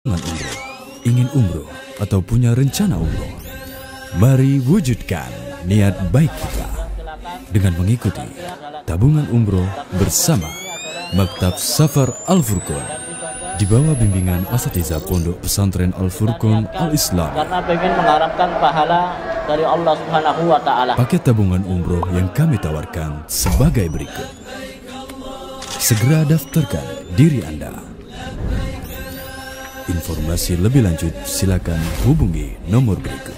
Umroh. Ingin umroh atau punya rencana umroh? Mari wujudkan niat baik kita dengan mengikuti tabungan umroh bersama Maktab Safar Al-Furqan di bawah bimbingan Asatidzah Pondok Pesantren Al-Furqan Al-Islam. Karena ingin mengharapkan pahala dari Allah Subhanahu wa Ta'ala. Paket tabungan umroh yang kami tawarkan sebagai berikut. Segera daftarkan diri Anda. Informasi lebih lanjut silakan hubungi nomor berikut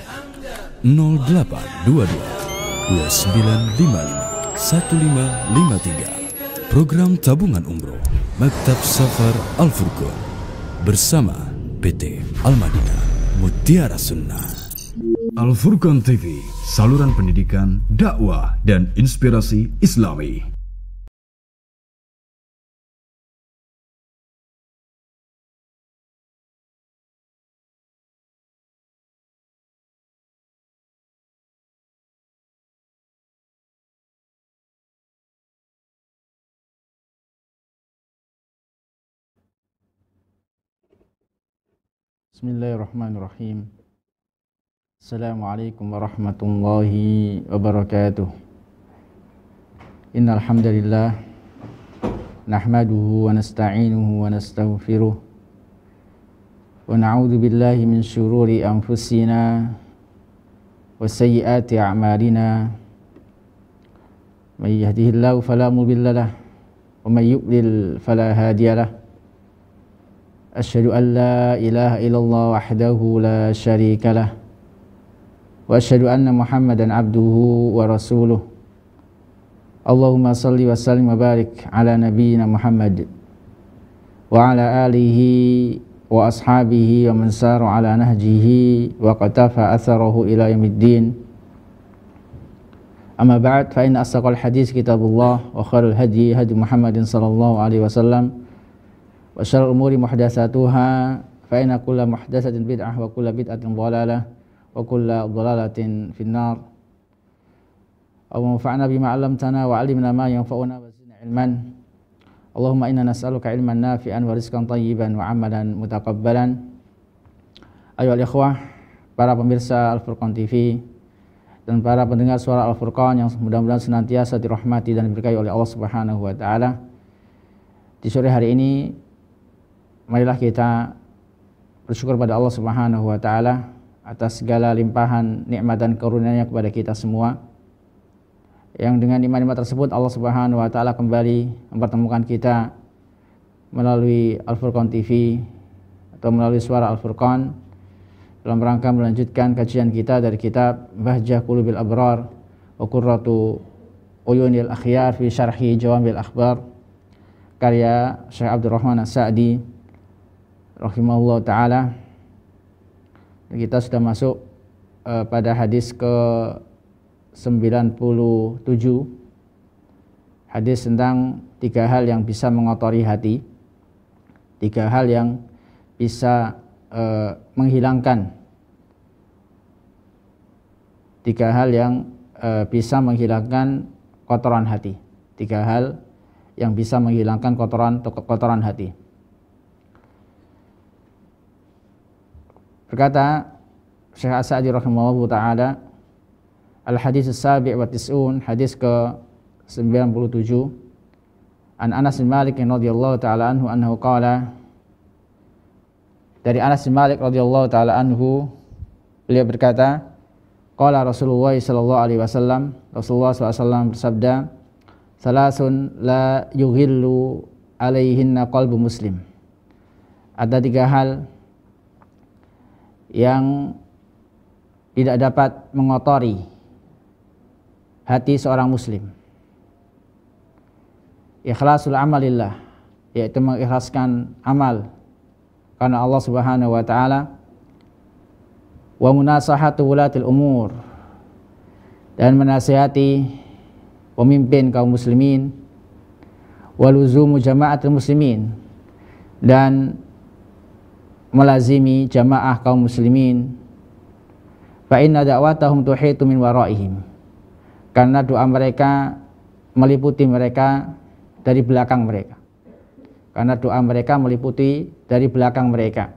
0822 2955 1553. Program tabungan umroh Maktab Safar Al-Furqan bersama PT Al-Madinah Mutiara Sunnah. Al-Furqan TV, saluran pendidikan, dakwah, dan inspirasi Islami. Bismillahirrahmanirrahim. Assalamualaikum warahmatullahi wabarakatuh. Innal hamdalillah nahmaduhu wa nasta'inuhu wa nastaghfiruh wa na'udzu billahi min syururi anfusina wa sayyiati a'malina. May yahdihillahu fala mudilla lahu wa may yudlil fala hadiyalah. Asyhadu an la ilaha illallah wahdahu la syarika lah wa asyhadu anna Muhammadan abduhu wa rasuluh. Allahumma salli wa sallim wa barik ala nabiyyina Muhammad wa ala alihi wa ashabihi wa man sara ala nahjihi wa qatafa atharahu ila yaumiddin. Amma ba'd, fa inna asdaqal hadits kitabullah wa khairul hadi hadi Muhammadin sallallahu alaihi wasallam wa syarrul umuri muhdatsatuha fa inna kulla muhdatsatin bid'ah wa kulla bid'atin dhalalah wa kulla dhalalatin finnar. Allahumma anfa'na bima 'allamtana wa 'allimna ma yanfa'una wa zidna ilman. Allahumma inna nas'aluka ilman nafi'an wa rizqan thayyiban wa 'amalan mutaqabbalan. Ayohal ikhwah, para pemirsa Al-Furqan TV dan para pendengar suara Al-Furqan yang mudah-mudahan senantiasa dirahmati dan diberkahi oleh Allah Subhanahu wa taala. Di sore hari ini marilah kita bersyukur pada Allah Subhanahu wa taala atas segala limpahan nikmat dan karunia-Nya kepada kita semua. Yang dengan nikmat-nikmat tersebut Allah Subhanahu wa taala kembali mempertemukan kita melalui Al-Furqan TV atau melalui suara Al-Furqan dalam rangka melanjutkan kajian kita dari kitab Bahjah Qulubil Abrar wa Qurratu Uyunil Akhyar fi Syarhi Jawamil Akhbar karya Syekh Abdurrahman As-Sa'di rahimahullah ta'ala. Kita sudah masuk pada hadis ke 97, hadis tentang 3 hal yang bisa mengotori hati, 3 hal yang bisa menghilangkan, 3 hal yang bisa menghilangkan kotoran hati, 3 hal yang bisa menghilangkan kotoran hati. Berkata Syekh As-Sa'di rahimahullah ta'ala, Al-Hadis As-Sabi' wa Tis'un, hadis ke 97, An Anas bin Malik radhiyallahu ta'ala anhu annahu qala, dari Anas bin Malik radhiyallahu ta'ala anhu beliau berkata, qala Rasulullah sallallahu alaihi wasallam, Rasulullah SAW bersabda, salasun la yughillu alaihinna qalbu muslim. Ada 3 hal yang tidak dapat mengotori hati seorang muslim. Ikhlasul amalillah, yaitu mengikhlaskan amal karena Allah Subhanahu wa taala, wa munasahatu wulatil umur, dan menasihati pemimpin kaum muslimin, wa luzumu jama'atul muslimin, dan melazimi jamaah kaum muslimin. Fa inna da'watahum tuhitu min waraihim, karena doa mereka meliputi mereka dari belakang mereka. Karena doa mereka meliputi dari belakang mereka.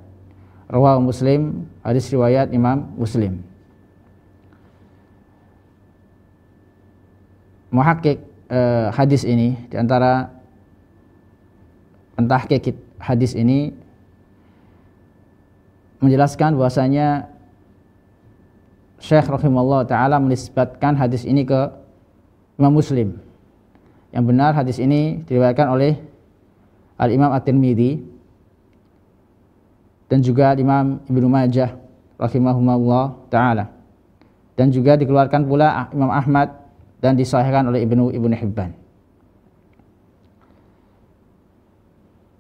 rawahu Muslim, hadis riwayat Imam Muslim. Muhakkik hadis ini, di antara pentahqiq hadis ini menjelaskan bahwasanya Syekh rahimahullah ta'ala menisbatkan hadis ini ke Imam Muslim. Yang benar hadis ini diriwayatkan oleh Al-Imam At-Tirmidzi dan juga Imam Ibnu Majah rahimahumullah ta'ala, dan juga dikeluarkan pula Imam Ahmad dan disahihkan oleh Ibnu Hibban.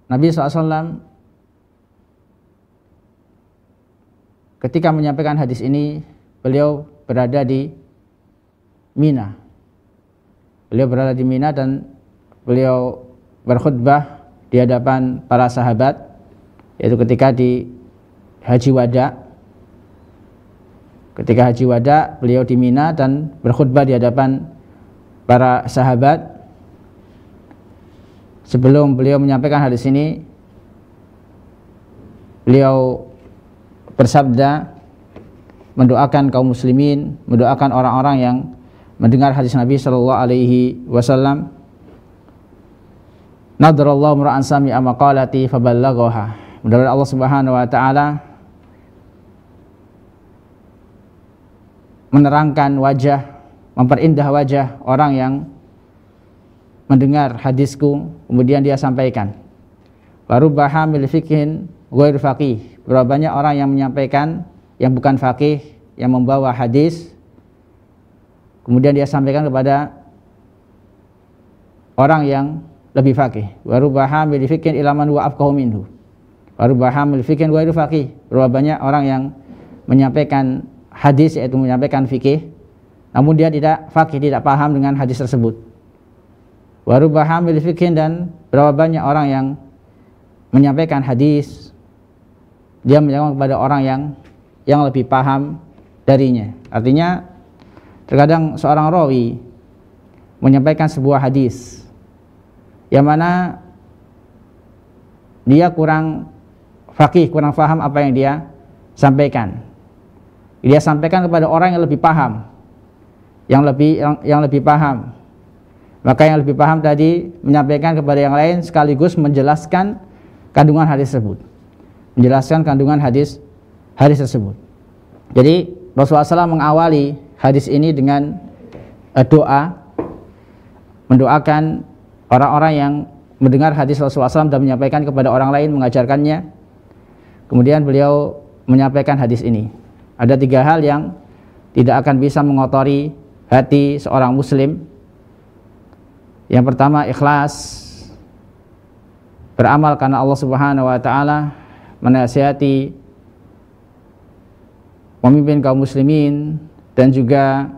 Nabi SAW ketika menyampaikan hadis ini, beliau berada di Mina. Beliau berada di Mina dan beliau berkhutbah di hadapan para sahabat, yaitu ketika di Haji Wada. Ketika Haji Wada, beliau di Mina dan berkhutbah di hadapan para sahabat. Sebelum beliau menyampaikan hadis ini, beliau bersabda, mendoakan kaum muslimin, mendoakan orang-orang yang mendengar hadis Nabi sallallahu alaihi wasallam. Nadarallahu mura'an sami'a maqalati faballaghaha. Mudah-mudahan Allah Subhanahu wa taala menerangkan wajah, memperindah wajah orang yang mendengar hadisku kemudian dia sampaikan. Warubba hamil fiqhin ghair faqih. Berapa banyak orang yang menyampaikan yang bukan faqih, yang membawa hadis kemudian dia sampaikan kepada orang yang lebih faqih. Warubba hamil fiqhin ila man wa afqahu minhu. Warubba hamil fiqhin ghair faqih. Berapa banyak orang yang menyampaikan hadis, yaitu menyampaikan fikih, namun dia tidak faqih, tidak paham dengan hadis tersebut. Warubba hamil fiqhin, dan berapa banyak orang yang menyampaikan hadis, dia menyampaikan kepada orang yang lebih paham darinya. Artinya terkadang seorang rawi menyampaikan sebuah hadis yang mana dia kurang faqih, kurang paham apa yang dia sampaikan. Dia sampaikan kepada orang yang lebih paham, yang lebih paham. Maka yang lebih paham tadi menyampaikan kepada yang lain sekaligus menjelaskan kandungan hadis tersebut, menjelaskan kandungan hadis tersebut. Jadi Rasulullah SAW mengawali hadis ini dengan doa, mendoakan orang-orang yang mendengar hadis Rasulullah SAW dan menyampaikan kepada orang lain, mengajarkannya. Kemudian beliau menyampaikan hadis ini. Ada 3 hal yang tidak akan bisa mengotori hati seorang muslim. Yang pertama, ikhlas, beramal karena Allah Subhanahu wa taala, menasihati pemimpin kaum muslimin dan juga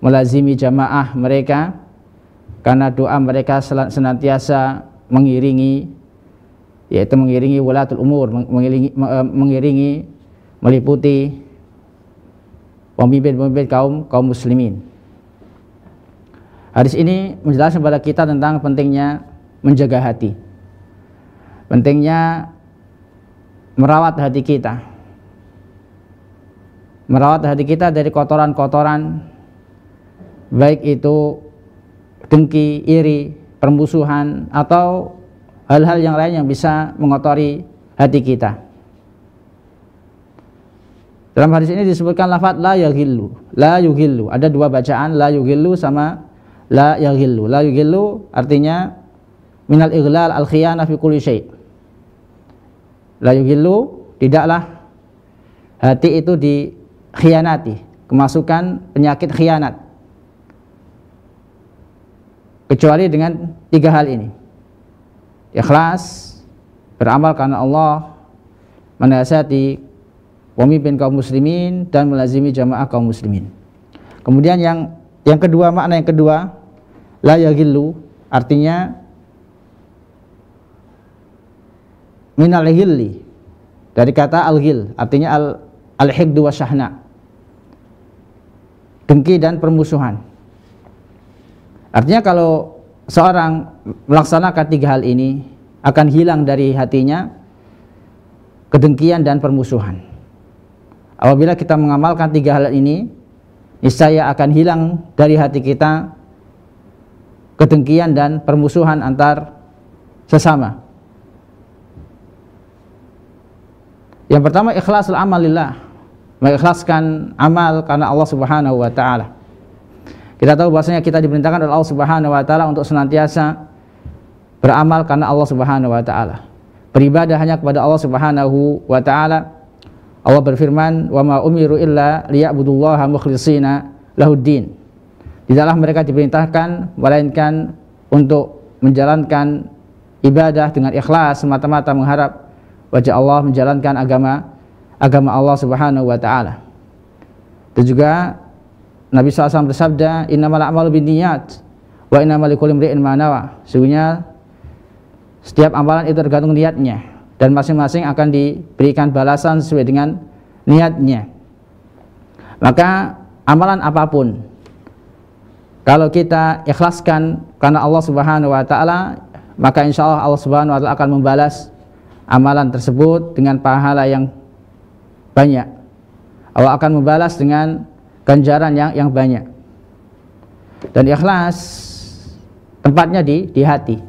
melazimi jamaah mereka, karena doa mereka senantiasa mengiringi, yaitu mengiringi walatul umur, mengiringi meliputi pemimpin-pemimpin kaum muslimin. Hadis ini menjelaskan kepada kita tentang pentingnya menjaga hati, pentingnya merawat hati kita, dari kotoran-kotoran, baik itu dengki, iri, permusuhan, atau hal-hal yang lain yang bisa mengotori hati kita. Dalam hadis ini disebutkan lafaz la yaghillu, la yughillu. Ada 2 bacaan, la yughillu sama la yaghillu. La yughillu artinya minal ighlal al khiyana fi kulli syai'. La yughillu, tidaklah hati itu dikhianati, kemasukan penyakit khianat, kecuali dengan 3 hal ini: ikhlas, beramal karena Allah, menasihati pemimpin kaum muslimin, dan melazimi jamaah kaum muslimin. Kemudian yang kedua, makna yang kedua, la yaghillu, artinya minal ghilli, dari kata al-ghil, artinya al-hiqdu wa syahna, dengki dan permusuhan. Artinya kalau seorang melaksanakan 3 hal ini, akan hilang dari hatinya kedengkian dan permusuhan. Apabila kita mengamalkan 3 hal ini, niscaya akan hilang dari hati kita kedengkian dan permusuhan antar sesama. Yang pertama, ikhlasul amal lillah, mengikhlaskan amal karena Allah Subhanahu wa taala. Kita tahu bahwasanya kita diperintahkan oleh Allah Subhanahu wa taala untuk senantiasa beramal karena Allah Subhanahu wa taala. Beribadah hanya kepada Allah Subhanahu wa taala. Allah berfirman, "Wa ma umiru illa liya'budullaha mukhlishina lahuddin." Tidaklah mereka diperintahkan melainkan untuk menjalankan ibadah dengan ikhlas, semata-mata mengharap wajah Allah, menjalankan agama Allah Subhanahu wa taala. Dan juga Nabi SAW bersabda, "Innamal a'malu binniyat wa innamal likulli imri'in ma nawa." Sesungguhnya setiap amalan itu tergantung niatnya, dan masing-masing akan diberikan balasan sesuai dengan niatnya. Maka amalan apapun, kalau kita ikhlaskan karena Allah Subhanahu wa taala, maka insya Allah Subhanahu wa taala akan membalas amalan tersebut dengan pahala yang banyak. Allah akan membalas dengan ganjaran yang banyak. Dan ikhlas tempatnya di hati.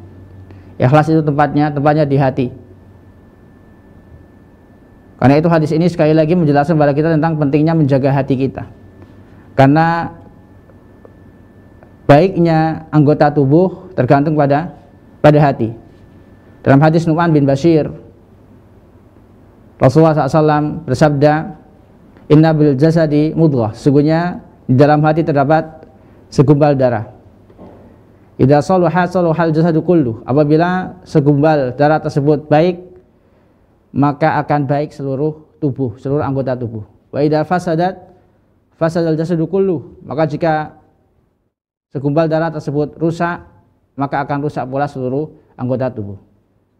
Ikhlas itu tempatnya di hati. Karena itu hadis ini sekali lagi menjelaskan kepada kita tentang pentingnya menjaga hati kita. Karena baiknya anggota tubuh tergantung pada hati. Dalam hadis Nu'man bin Bashir, Rasulullah SAW bersabda, "Inna bil jasadi mudghah." Sesungguhnya di dalam hati terdapat segumpal darah. Idza salaha salahal jasadu kullu. Apabila segumpal darah tersebut baik, maka akan baik seluruh anggota tubuh. Wa idza fasadat fasadal jasadu kullu. Maka jika segumpal darah tersebut rusak, maka akan rusak pula seluruh anggota tubuh.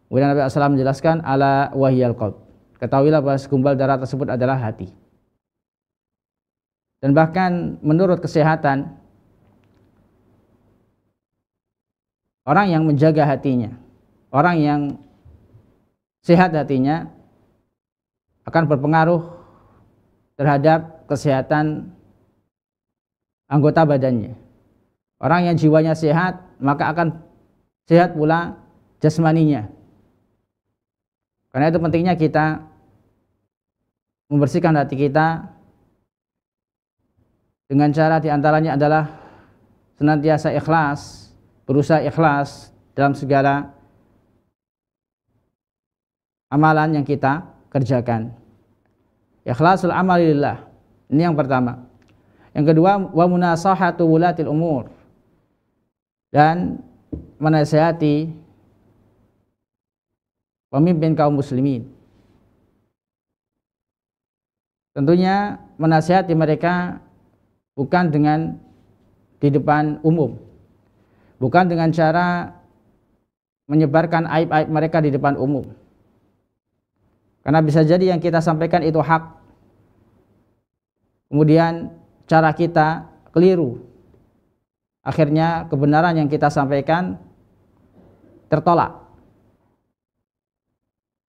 Kemudian Nabi SAW menjelaskan, "Ala wahyal qalb." Ketahuilah bahwa segumpal darah tersebut adalah hati. Dan bahkan menurut kesehatan, orang yang menjaga hatinya, orang yang sehat hatinya, akan berpengaruh terhadap kesehatan anggota badannya. Orang yang jiwanya sehat, maka akan sehat pula jasmaninya. Karena itu pentingnya kita membersihkan hati kita dengan cara diantaranya adalah senantiasa ikhlas, berusaha ikhlas dalam segala amalan yang kita kerjakan. Ikhlasul amali lillah. Ini yang pertama. Yang kedua, wa munasahatu wulatil umur. Dan menasihati pemimpin kaum muslimin. Tentunya menasihati mereka bukan dengan di depan umum, bukan dengan cara menyebarkan aib-aib mereka di depan umum, karena bisa jadi yang kita sampaikan itu hak, kemudian cara kita keliru, akhirnya kebenaran yang kita sampaikan tertolak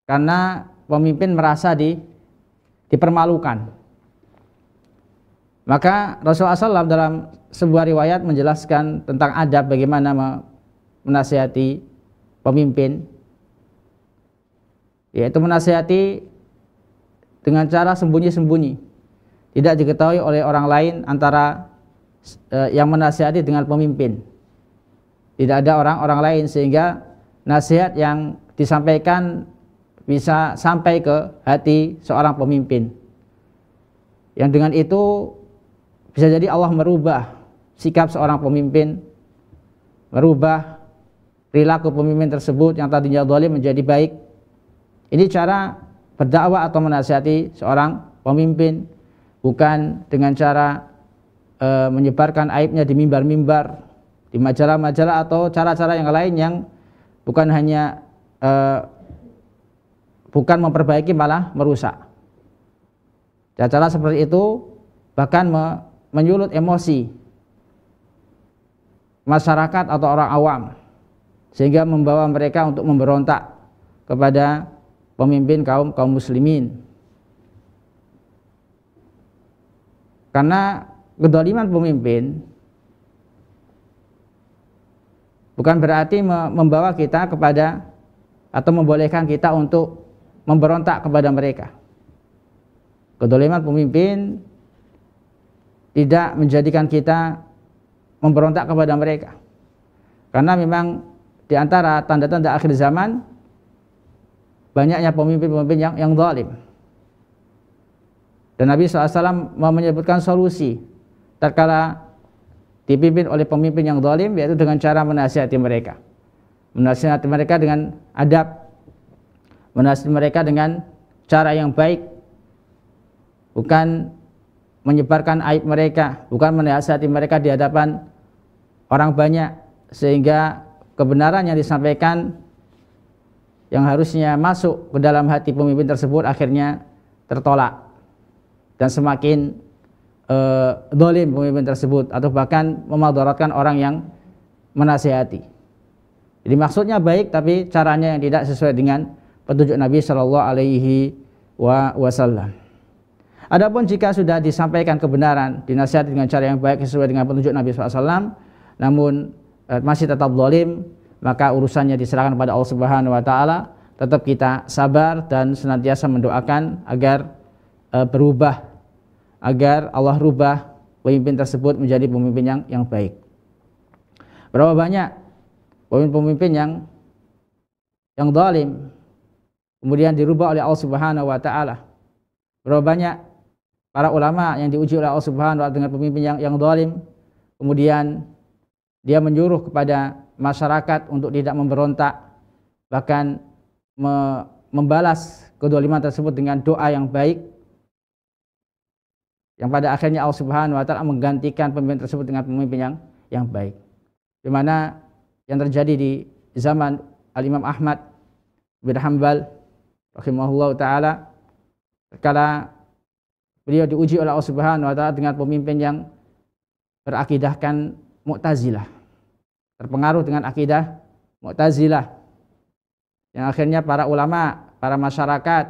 karena pemimpin merasa dipermalukan. Maka Rasulullah SAW dalam sebuah riwayat menjelaskan tentang adab bagaimana menasihati pemimpin, yaitu menasihati dengan cara sembunyi-sembunyi, tidak diketahui oleh orang lain antara yang menasihati dengan pemimpin. Tidak ada orang lain, sehingga nasihat yang disampaikan bisa sampai ke hati seorang pemimpin. Yang dengan itu bisa jadi Allah merubah sikap seorang pemimpin, merubah perilaku pemimpin tersebut yang tadinya zalim menjadi baik. Ini cara berdakwah atau menasihati seorang pemimpin, bukan dengan cara menyebarkan aibnya di mimbar-mimbar, di majalah-majalah, atau cara-cara yang lain yang bukan hanya bukan memperbaiki, malah merusak. Cara seperti itu bahkan menyulut emosi masyarakat atau orang awam, sehingga membawa mereka untuk memberontak kepada pemimpin kaum muslimin. Karena kedzaliman pemimpin bukan berarti membawa kita kepada atau membolehkan kita untuk memberontak kepada mereka. Kedzaliman pemimpin tidak menjadikan kita memberontak kepada mereka. Karena memang di antara tanda-tanda akhir zaman banyaknya pemimpin-pemimpin yang zalim. Dan Nabi SAW menyebutkan solusi tatkala dipimpin oleh pemimpin yang zalim, yaitu dengan cara menasihati mereka. Menasihati mereka dengan adab, menasihati mereka dengan cara yang baik, bukan menyebarkan aib mereka, bukan menasihati mereka di hadapan orang banyak, sehingga kebenaran yang disampaikan yang harusnya masuk ke dalam hati pemimpin tersebut akhirnya tertolak dan semakin zalim pemimpin tersebut, atau bahkan memadaratkan orang yang menasihati. Jadi maksudnya baik, tapi caranya yang tidak sesuai dengan petunjuk Nabi Shallallahu Alaihi Wasallam. Adapun jika sudah disampaikan kebenaran, dinasihati dengan cara yang baik sesuai dengan petunjuk Nabi SAW, namun masih tetap zalim, maka urusannya diserahkan kepada Allah Subhanahu Wa Taala. Tetap kita sabar dan senantiasa mendoakan agar berubah, agar Allah rubah pemimpin tersebut menjadi pemimpin yang baik. Berapa banyak pemimpin yang zalim kemudian dirubah oleh Allah Subhanahu Wa Taala. Berapa banyak para ulama yang diuji oleh Allah Subhanahu Wa Taala dengan pemimpin yang zalim, kemudian dia menyuruh kepada masyarakat untuk tidak memberontak, bahkan membalas kedzaliman tersebut dengan doa yang baik, yang pada akhirnya Allah Subhanahu Wa Taala menggantikan pemimpin tersebut dengan pemimpin yang baik. Di mana yang terjadi di zaman Al-Imam Ahmad bin Hanbal rahimahullah taala, tatkala beliau diuji oleh Allah Subhanahu Wa Taala dengan pemimpin yang berakidahkan Mu'tazilah, terpengaruh dengan akidah Mu'tazilah, yang akhirnya para ulama, para masyarakat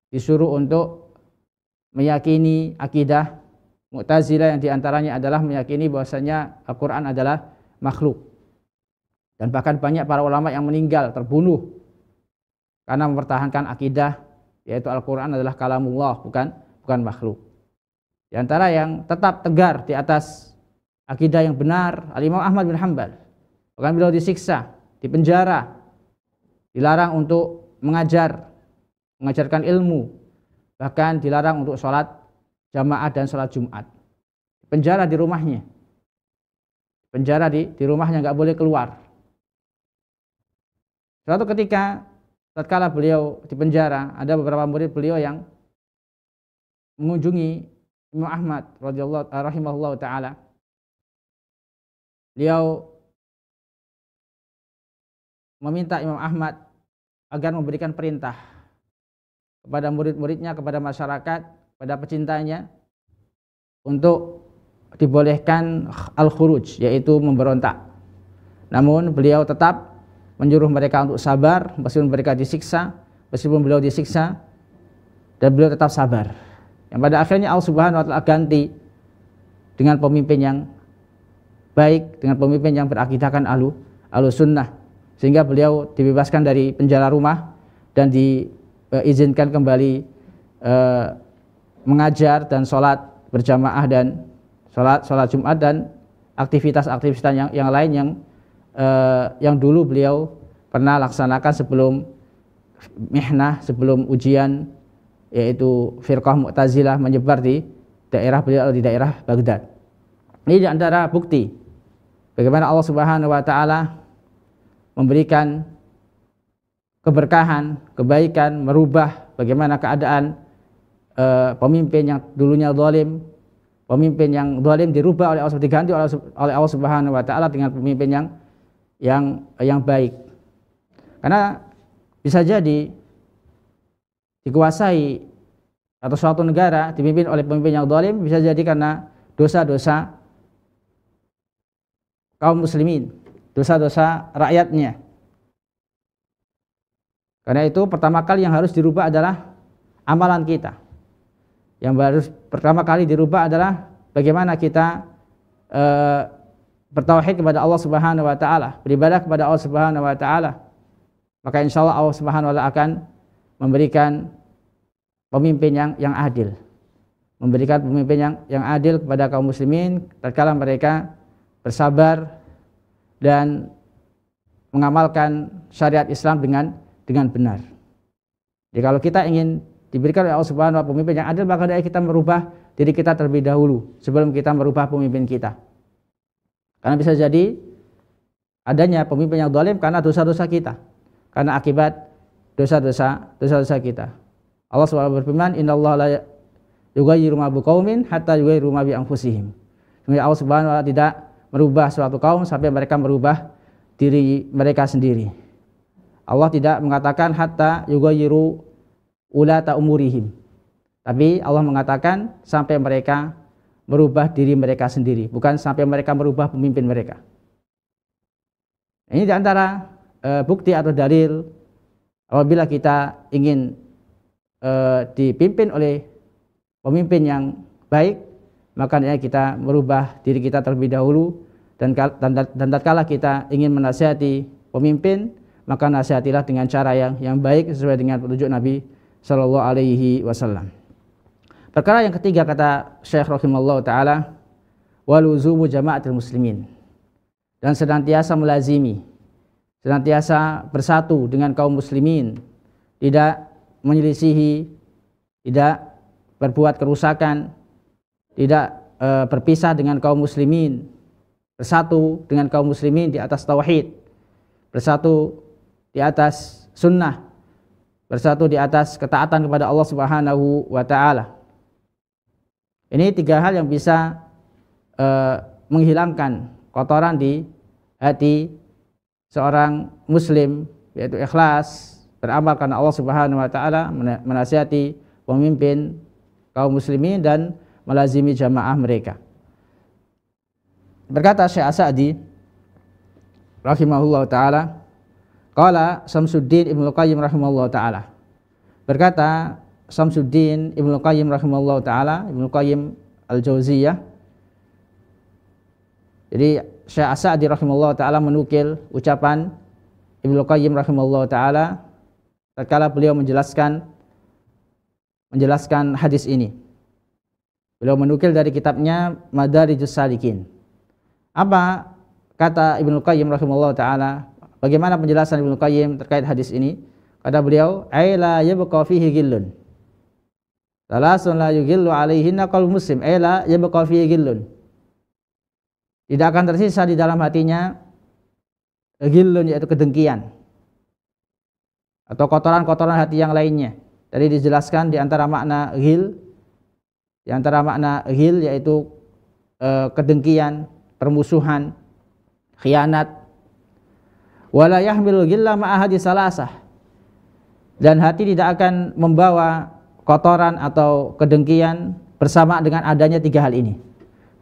disuruh untuk meyakini akidah Mu'tazilah, yang diantaranya adalah meyakini bahwasanya Al-Quran adalah makhluk. Dan bahkan banyak para ulama yang meninggal, terbunuh karena mempertahankan akidah yaitu Al-Quran adalah kalamullah, bukan makhluk. Di antara yang tetap tegar di atas akidah yang benar, Al-Imam Ahmad bin Hanbal. Bahkan beliau disiksa, dipenjara, dilarang untuk mengajarkan ilmu, bahkan dilarang untuk sholat jamaah dan sholat Jumat. Penjara di rumahnya, penjara di rumahnya, nggak boleh keluar. Suatu ketika tatkala beliau di penjara, ada beberapa murid beliau yang mengunjungi Imam Ahmad rahimahullah taala. Beliau meminta Imam Ahmad agar memberikan perintah kepada murid-muridnya, kepada masyarakat, kepada pecintanya, untuk dibolehkan al-khuruj, yaitu memberontak. Namun beliau tetap menyuruh mereka untuk sabar meskipun mereka disiksa, meskipun beliau disiksa, dan beliau tetap sabar. Yang pada akhirnya Allah Subhanahu Wa Taala ganti dengan pemimpin yang baik, dengan pemimpin yang berakidahkan ahlu sunnah, sehingga beliau dibebaskan dari penjara rumah dan diizinkan kembali mengajar dan sholat berjamaah dan sholat Jumat dan aktivitas-aktivitas yang lain yang dulu beliau pernah laksanakan sebelum mihnah, sebelum ujian, yaitu firqah Mu'tazilah menyebar di daerah beliau, di daerah Baghdad. Ini di antara bukti bagaimana Allah Subhanahu Wa Taala memberikan keberkahan, kebaikan, merubah bagaimana keadaan pemimpin yang dulunya zalim, pemimpin yang zalim dirubah oleh Allah, diganti oleh Allah Subhanahu Wa Taala dengan pemimpin yang baik. Karena bisa jadi dikuasai atau suatu negara dipimpin oleh pemimpin yang zalim, bisa jadi karena dosa-dosa kaum muslimin, dosa-dosa rakyatnya. Karena itu pertama kali yang harus dirubah adalah amalan kita. Yang harus pertama kali dirubah adalah bagaimana kita bertauhid kepada Allah Subhanahu wa taala, beribadah kepada Allah Subhanahu wa taala. Maka insyaallah Allah Subhanahu wa taala akan memberikan pemimpin yang adil. Memberikan pemimpin yang adil kepada kaum muslimin tatkala mereka bersabar dan mengamalkan syariat Islam dengan benar. Jadi kalau kita ingin diberikan oleh Allah Subhanahu wa taala pemimpin yang adil, maka kita merubah diri kita terlebih dahulu sebelum kita merubah pemimpin kita. Karena bisa jadi adanya pemimpin yang zalim karena dosa-dosa kita, karena akibat dosa-dosa kita. Allah Subhanahu wa taala berfirman, "Innallaha la yughayyiru ma biqaumin hatta yughayyiru ma bi anfusihim." Sehingga Allah Subhanahu wa taala tidak merubah suatu kaum sampai mereka merubah diri mereka sendiri. Allah tidak mengatakan hatta yughayyiru ulata umurihim. Tapi Allah mengatakan sampai mereka merubah diri mereka sendiri, bukan sampai mereka merubah pemimpin mereka. Ini diantara bukti atau dalil apabila kita ingin dipimpin oleh pemimpin yang baik, maka kita merubah diri kita terlebih dahulu, dan tatkala kita ingin menasihati pemimpin, maka nasihatilah dengan cara yang baik sesuai dengan petunjuk Nabi Sallallahu Alaihi Wasallam. Perkara yang ketiga, kata Syekh rahimahullah taala, waluzumu jama'atil muslimin, dan senantiasa melazimi, senantiasa bersatu dengan kaum muslimin, tidak menyelisihi, tidak berbuat kerusakan, tidak berpisah dengan kaum muslimin, bersatu dengan kaum muslimin di atas tauhid, bersatu di atas sunnah, bersatu di atas ketaatan kepada Allah Subhanahu wa taala. Ini tiga hal yang bisa menghilangkan kotoran di hati seorang muslim, yaitu ikhlas, beramal karena Allah Subhanahu wa taala, menasihati pemimpin kaum muslimin dan melazimi jamaah mereka. Berkata Syekh As-Sa'di rahimahullah taala, qala Samsuddin Ibnu Qayyim rahimahullah taala. Berkata Samsuddin Ibnu Qayyim rahimahullah taala, Ibnu Qayyim Al-Jauziyah. Jadi Syekh As-Sa'di rahimahullah taala menukil ucapan Ibnu Qayyim rahimahullah taala tatkala beliau menjelaskan hadis ini. Beliau menukil dari kitabnya Madarijus Salikin. Apa kata Ibnu Qayyim rahimahullah taala? Bagaimana penjelasan Ibnu Qayyim terkait hadis ini? Kata beliau, "Ai la yabqa fihi ghillun. Salasun la yughillu alaihinna qalbu muslim, ai la yabqa fihi ghillun." Tidak akan tersisa di dalam hatinya ghillun, yaitu kedengkian atau kotoran-kotoran hati yang lainnya. Tadi dijelaskan di antara makna ghil, yaitu kedengkian, permusuhan, khianat. Wala yahmilu ghilla ma'a hadis salasah, dan hati tidak akan membawa kotoran atau kedengkian bersama dengan adanya tiga hal ini.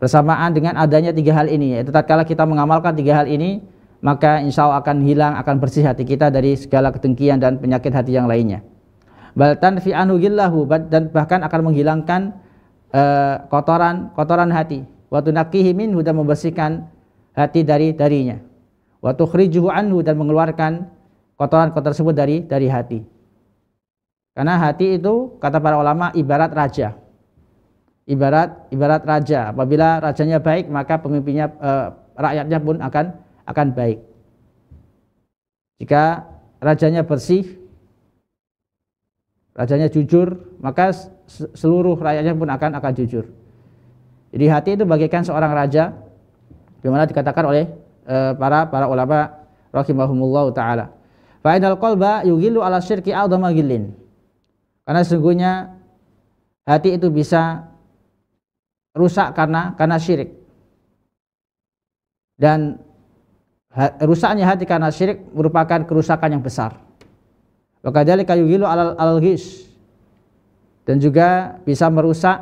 Bersamaan dengan adanya tiga hal ini, yaitu tatkala kita mengamalkan tiga hal ini, maka insya Allah akan hilang, akan bersih hati kita dari segala kedengkian dan penyakit hati yang lainnya. Bal tanfi anhu ghillahu, dan bahkan akan menghilangkan kotoran hati. Wa tunaqqihi minhu, dan membersihkan hati darinya. Wa tukhrijuhu anhu, dan mengeluarkan kotoran-kotoran tersebut dari hati. Karena hati itu, kata para ulama, ibarat raja. Ibarat raja. Apabila rajanya baik, maka pemimpinnya, rakyatnya pun akan baik. Jika rajanya bersih, rajanya jujur, maka seluruh rakyatnya pun akan jujur. Jadi hati itu bagaikan seorang raja, bagaimana dikatakan oleh para ulama rahimahumullah taala. Fa inal qalba yughillu ala syirki a'dama ghillin. Karena sesungguhnya hati itu bisa rusak karena syirik. Dan rusaknya hati karena syirik merupakan kerusakan yang besar. Wa kadzalika yughillu alal ghis, dan juga bisa merusak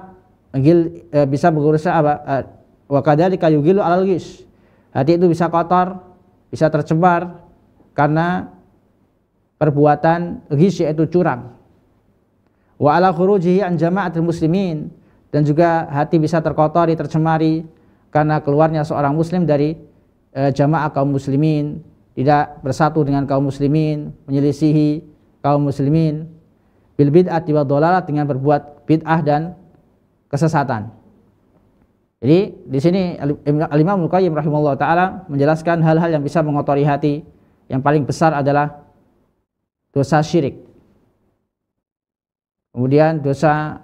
wa kadzalika yughillu alal ghis. Hati itu bisa kotor, bisa tercemar karena perbuatan ghish, yaitu curang. Wa ala khurujihi an jama'atil muslimin, dan juga hati bisa terkotori, tercemari karena keluarnya seorang muslim dari jamaah kaum muslimin, tidak bersatu dengan kaum muslimin, menyelisihi kaum muslimin, bil bid'ati wa dhalalah, dengan berbuat bid'ah dan kesesatan. Jadi di sini Al-Imam Ibnu Qayyim rahimahullah taala menjelaskan hal-hal yang bisa mengotori hati. Yang paling besar adalah dosa syirik. Kemudian dosa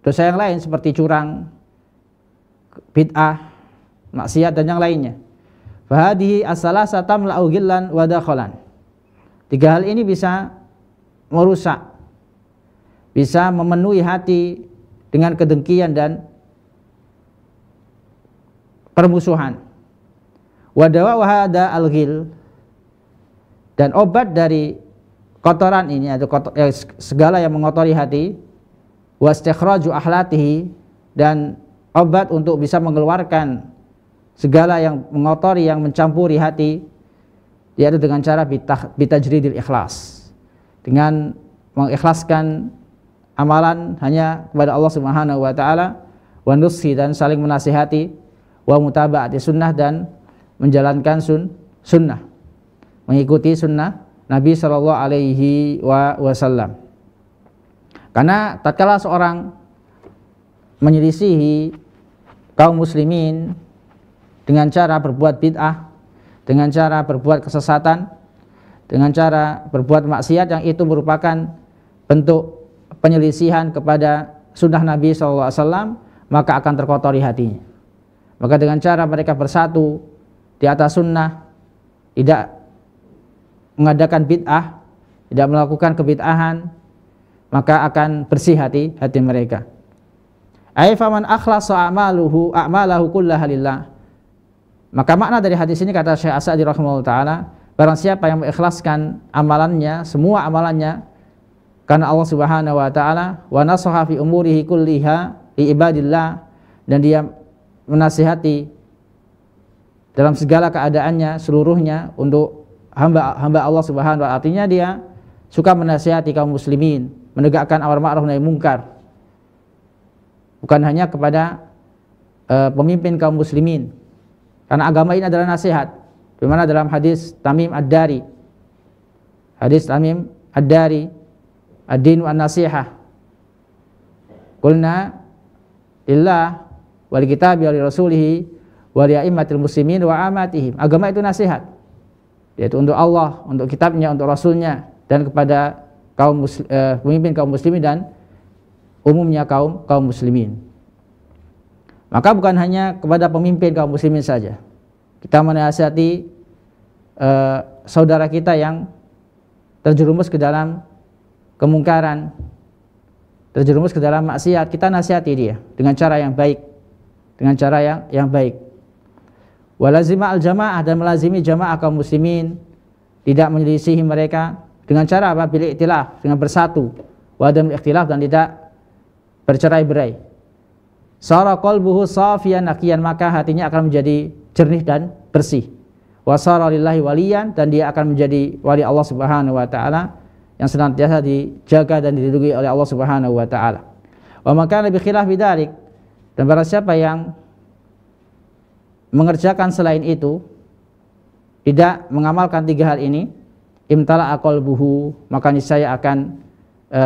yang lain seperti curang, bid'ah, maksiat dan yang lainnya. Fahadihi as-salasa tamla'u ghillan wa dakhalan. 3 hal ini bisa merusak, bisa memenuhi hati dengan kedengkian dan permusuhan. Wa dawa hada al-ghil, dan obat dari kotoran ini atau segala yang mengotori hati, wa istikhraju ahlatihi, dan obat untuk bisa mengeluarkan segala yang mengotori, yang mencampuri hati, yaitu dengan cara bitajridil ikhlas, dengan mengikhlaskan amalan hanya kepada Allah Subhanahu wa taala, wa nushi, dan saling menasihati, wa mutaba'ati sunnah, dan menjalankan sunnah, mengikuti sunnah Nabi sallallahu alaihi wasallam. Karena tatkala seorang menyelisihi kaum muslimin dengan cara berbuat bid'ah, dengan cara berbuat kesesatan, dengan cara berbuat maksiat yang itu merupakan bentuk penyelisihan kepada sunnah Nabi sallallahu alaihi wasallam, maka akan terkotori hatinya. Maka dengan cara mereka bersatu di atas sunnah, tidak mengadakan bid'ah, tidak melakukan kebid'ahan, maka akan bersih hati mereka. Ai faman akhlasa a'malahu kullaha lillah. Maka makna dari hadis ini, kata Syekh As-Sa'di rahimahullah taala, barang siapa yang mengikhlaskan amalannya, semua amalannya karena Allah Subhanahu wa taala, wa nasaha fi umurihi kulliha li ibadillah, dan dia menasihati dalam segala keadaannya seluruhnya untuk hamba Allah Subhanahu wa taala. Artinya dia suka menasihati kaum muslimin, menegakkan amar ma'ruf nahi munkar, bukan hanya kepada pemimpin kaum muslimin, karena agama ini adalah nasihat. Di mana dalam hadis Tamim Ad-Dari, ad-dinu an-nasihah, qulna lillah wa li kitabihi wa li rasulihi wa li a'immatil muslimin wa amatihim. Agama itu nasihat, yaitu untuk Allah, untuk kitabnya, untuk rasulnya, dan kepada pemimpin kaum muslimin dan umumnya kaum muslimin. Maka bukan hanya kepada pemimpin kaum muslimin saja, kita menasihati saudara kita yang terjerumus ke dalam kemungkaran, terjerumus ke dalam maksiat, kita nasihati dia dengan cara yang baik, dengan cara yang baik. Walazima al-jamaah, dan melazimi jamaah kaum muslimin, tidak menyelisihi mereka dengan cara apa? Bil iktilaf, dengan bersatu, wa adam ikhtilaf, dan tidak bercerai-berai. Sara qalbuhu safiyan naqiyan, maka hatinya akan menjadi jernih dan bersih. Wa sara lillahi waliyan, dan dia akan menjadi wali Allah Subhanahu wa taala yang senantiasa dijaga dan dilindungi oleh Allah Subhanahu wa taala. Wa maka bi khilaf bidzalik, dan barang siapa yang mengerjakan selain itu, tidak mengamalkan 3 hal ini, imtala qalbuhu, maka niscaya akan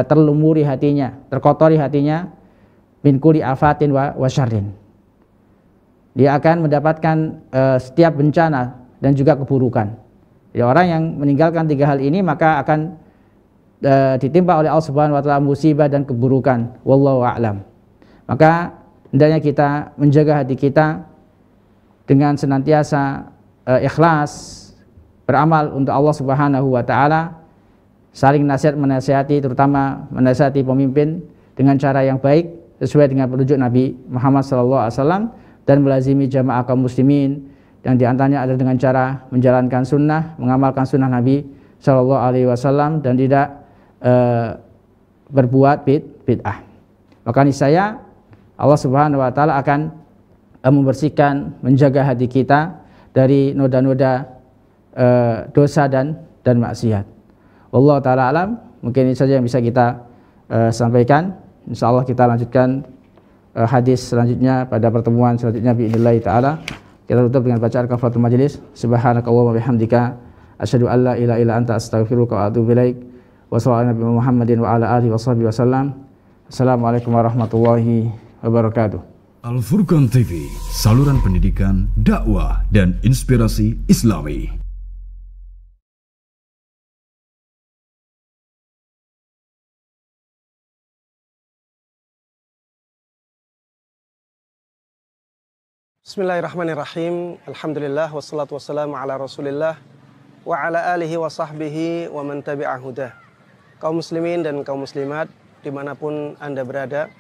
terlumuri hatinya, terkotori hatinya, min kulli afatin wa syarrin. Dia akan mendapatkan setiap bencana dan juga keburukan. Jadi orang yang meninggalkan 3 hal ini maka akan ditimpa oleh Allah Subhanahu wa taala musibah dan keburukan. Wallahu a'lam. Maka hendaknya kita menjaga hati kita dengan senantiasa ikhlas beramal untuk Allah Subhanahu wa taala, saling nasihat menasihati, terutama menasihati pemimpin dengan cara yang baik sesuai dengan petunjuk Nabi Muhammad SAW, dan melazimi jamaah kaum muslimin, yang diantaranya adalah dengan cara menjalankan sunnah, mengamalkan sunnah Nabi SAW, dan tidak berbuat bid'ah. Maka niscaya Allah Subhanahu wa taala akan membersihkan, menjaga hati kita dari noda-noda dosa dan maksiat. Wallahu taala alam. Mungkin ini saja yang bisa kita sampaikan. Insyaallah kita lanjutkan hadis selanjutnya pada pertemuan selanjutnya biidznillah taala. Kita tutup dengan bacaan kafaratul majelis. Subhanakallahumma bihamdika asyhadu an la ilaha illa anta astaghfiruka wa atubu ilaik. Wa sallallahu alaihi Muhammadin wa ala alihi washabbihi wasallam. Assalamualaikum warahmatullahi wabarakatuh. Al-Furqan TV, saluran pendidikan, dakwah dan inspirasi Islami. Bismillahirrahmanirrahim. Alhamdulillah wassalatu wassalamu ala Rasulillah wa ala alihi wa sahbihi wa man tabi'ah hudah. Kaum muslimin dan kaum muslimat dimanapun Anda berada,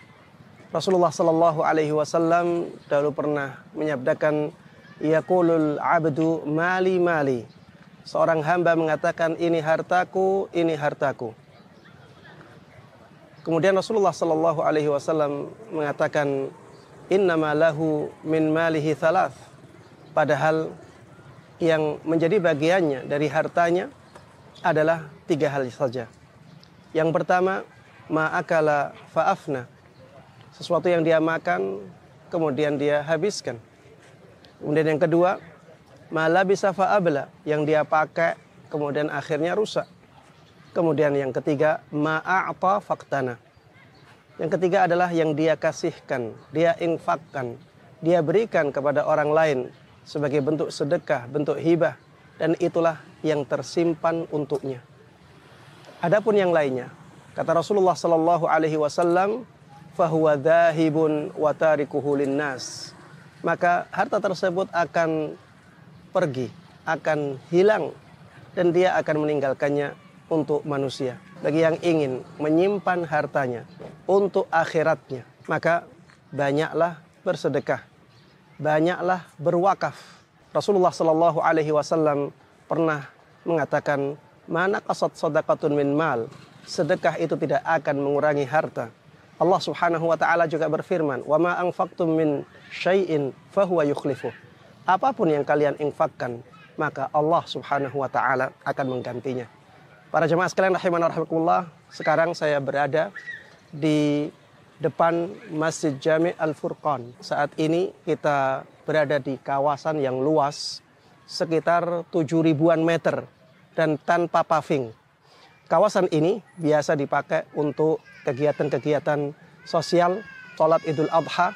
Rasulullah sallallahu alaihi wasallam dahulu pernah menyabdakan, yaqulul abdu mali mali. Seorang hamba mengatakan, ini hartaku, ini hartaku. Kemudian Rasulullah sallallahu alaihi wasallam mengatakan, innama lahu min malihi thalath. Padahal yang menjadi bagiannya dari hartanya adalah 3 hal saja. Yang pertama, ma'akala fa'afna. Sesuatu yang dia makan kemudian dia habiskan. Kemudian yang kedua, ma'labisa fa'abla. Yang dia pakai kemudian akhirnya rusak. Kemudian yang ketiga, ma'a'ta faktana. Yang ketiga adalah yang dia kasihkan, dia infakkan, dia berikan kepada orang lain sebagai bentuk sedekah, bentuk hibah, dan itulah yang tersimpan untuknya. Adapun yang lainnya, kata Rasulullah sallallahu alaihi wasallam, fahuwa dzahibun wa tarikuhu linnas. Maka harta tersebut akan pergi, akan hilang, dan dia akan meninggalkannya untuk manusia. Bagi yang ingin menyimpan hartanya untuk akhiratnya, maka banyaklah bersedekah, banyaklah berwakaf. Rasulullah sallallahu alaihi wasallam pernah mengatakan, mana qasad sadaqatun min mal. Sedekah itu tidak akan mengurangi harta. Allah Subhanahu wa taala juga berfirman, wa ma anfaqtum min syai'in fahuwa yukhlifuh. Apapun yang kalian infakkan, maka Allah Subhanahu wa taala akan menggantinya. Para jemaah sekalian rahiman wa rahimakumullah, sekarang saya berada di depan Masjid Jami' Al-Furqan. Saat ini kita berada di kawasan yang luas, sekitar 7.000-an meter dan tanpa paving. Kawasan ini biasa dipakai untuk kegiatan-kegiatan sosial, sholat Idul Adha,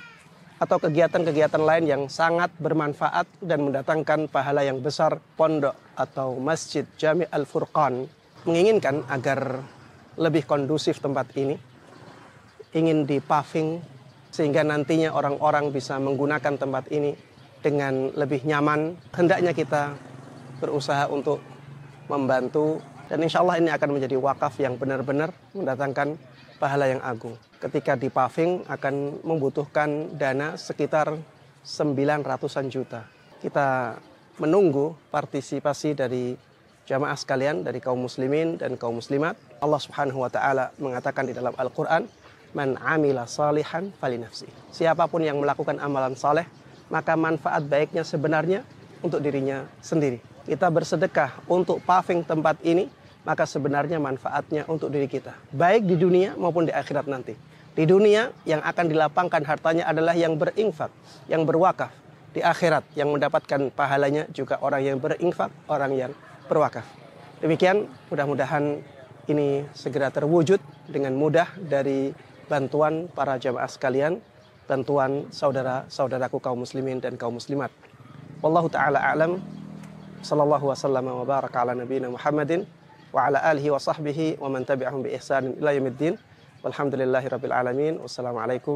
atau kegiatan-kegiatan lain yang sangat bermanfaat dan mendatangkan pahala yang besar. Pondok atau Masjid Jami' Al-Furqan menginginkan agar lebih kondusif tempat ini, ingin dipaving sehingga nantinya orang-orang bisa menggunakan tempat ini dengan lebih nyaman. Hendaknya kita berusaha untuk membantu, dan insya Allah ini akan menjadi wakaf yang benar-benar mendatangkan pahala yang agung. Ketika dipaving akan membutuhkan dana sekitar 900-an juta. Kita menunggu partisipasi dari jamaah sekalian, dari kaum muslimin dan kaum muslimat. Allah Subhanahu wa taala mengatakan di dalam Al-Qur'an, man amila salihan falinafsi. Siapapun yang melakukan amalan saleh, maka manfaat baiknya sebenarnya untuk dirinya sendiri. Kita bersedekah untuk paving tempat ini, maka sebenarnya manfaatnya untuk diri kita, baik di dunia maupun di akhirat nanti. Di dunia yang akan dilapangkan hartanya adalah yang berinfak, yang berwakaf. Di akhirat yang mendapatkan pahalanya juga orang yang berinfak, orang yang berwakaf. Demikian, mudah-mudahan ini segera terwujud dengan mudah dari bantuan para jamaah sekalian, bantuan saudara-saudaraku kaum muslimin dan kaum muslimat. Wallahu ta'ala a'lam. Sallallahu wasallam wa baraka ala nabiyina Muhammadin wa ala alihi wa sahbihi wa man tabi'ahum bi ihsanin ila yaumiddin. Walhamdulillahi rabbil alamin. Wassalamualaikum